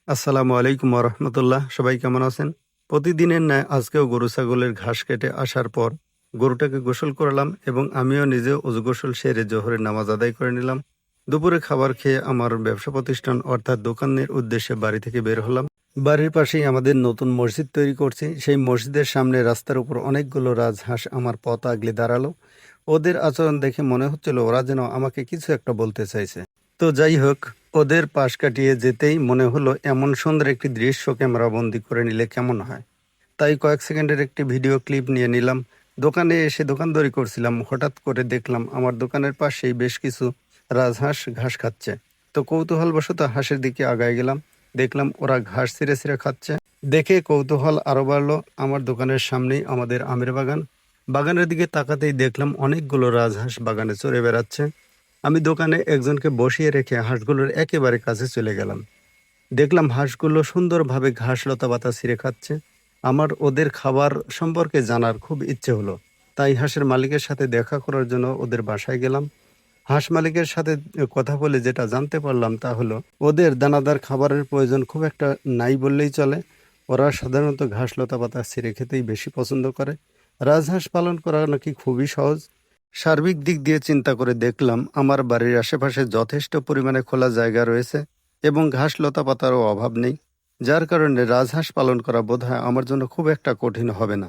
আসসালামু আলাইকুম রহমতুল্লাহ। সবাই কেমন আছেন? প্রতিদিনের ন্যায় আজকেও গরু ছাগলের ঘাস কেটে আসার পর গরুটাকে গোসল করালাম এবং আমিও নিজে অজু গোসল সেরে জোহরের নামাজ আদায় করে নিলাম। দুপুরে খাবার খেয়ে আমার ব্যবসা প্রতিষ্ঠান অর্থাৎ দোকানের উদ্দেশ্যে বাড়ি থেকে বের হলাম। বাড়ির পাশেই আমাদের নতুন মসজিদ তৈরি করছে। সেই মসজিদের সামনে রাস্তার উপর অনেকগুলো রাজহাঁস আমার পথ আগলে দাঁড়ালো। ওদের আচরণ দেখে মনে হচ্ছিল ওরা যেন আমাকে কিছু একটা বলতে চাইছে। তো যাই হোক, ওদের পাশ কাটিয়ে যেতেই মনে হলো এমন সুন্দর একটি দৃশ্য ক্যামেরাবন্দি করে নিলে কেমন হয়। তাই কয়েক সেকেন্ডের একটি ভিডিও ক্লিপ নিয়ে নিলাম। দোকানে এসে দোকানদারি করছিলাম, হঠাৎ করে দেখলাম আমার দোকানের পাশেই বেশ কিছু রাজহাঁস ঘাস খাচ্ছে। তো কৌতূহলবশত হাঁসের দিকে আগায় গেলাম। দেখলাম ওরা ঘাস ছিঁড়ে ছিঁড়ে খাচ্ছে। দেখে কৌতূহল আরও বাড়লো। আমার দোকানের সামনেই আমাদের আমের বাগান। বাগানের দিকে তাকাতেই দেখলাম অনেকগুলো রাজহাঁস বাগানে চড়ে বেড়াচ্ছে। আমি দোকানে একজনকে বসিয়ে রেখে হাঁসগুলোর একেবারে কাছে চলে গেলাম। দেখলাম হাঁসগুলো সুন্দরভাবে ঘাস লতাপাতা ছিঁড়ে খাচ্ছে। আমার ওদের খাবার সম্পর্কে জানার খুব ইচ্ছে হলো। তাই হাঁসের মালিকের সাথে দেখা করার জন্য ওদের বাসায় গেলাম। হাঁস মালিকের সাথে কথা বলে যেটা জানতে পারলাম তা হলো ওদের দানাদার খাবারের প্রয়োজন খুব একটা নাই বললেই চলে। ওরা সাধারণত ঘাস লতাপাতা ছিঁড়ে খেতেই বেশি পছন্দ করে। রাজহাঁস পালন করা নাকি খুবই সহজ। সার্বিক দিক দিয়ে চিন্তা করে দেখলাম আমার বাড়ির আশেপাশে যথেষ্ট পরিমাণে খোলা জায়গা রয়েছে এবং ঘাস লতাপাতারও অভাব নেই, যার কারণে রাজহাঁস পালন করা বোধহয় আমার জন্য খুব একটা কঠিন হবে না।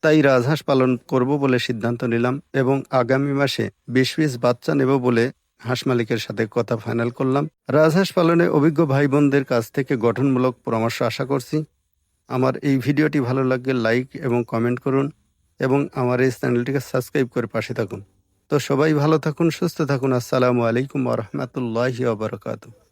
তাই রাজহাঁস পালন করব বলে সিদ্ধান্ত নিলাম এবং আগামী মাসে 20 পিস বাচ্চা নেব বলে হাঁস মালিকের সাথে কথা ফাইনাল করলাম। রাজহাঁস পালনে অভিজ্ঞ ভাই বোনদের কাছ থেকে গঠনমূলক পরামর্শ আশা করছি। আমার এই ভিডিওটি ভালো লাগলে লাইক এবং কমেন্ট করুন এবং আমার এই চ্যানেলটিকে সাবস্ক্রাইব করে পাশে থাকুন। তো সবাই ভালো থাকুন, সুস্থ থাকুন। আসসালামু আলাইকুম ওয়া রাহমাতুল্লাহি ওয়া বারাকাতুহু।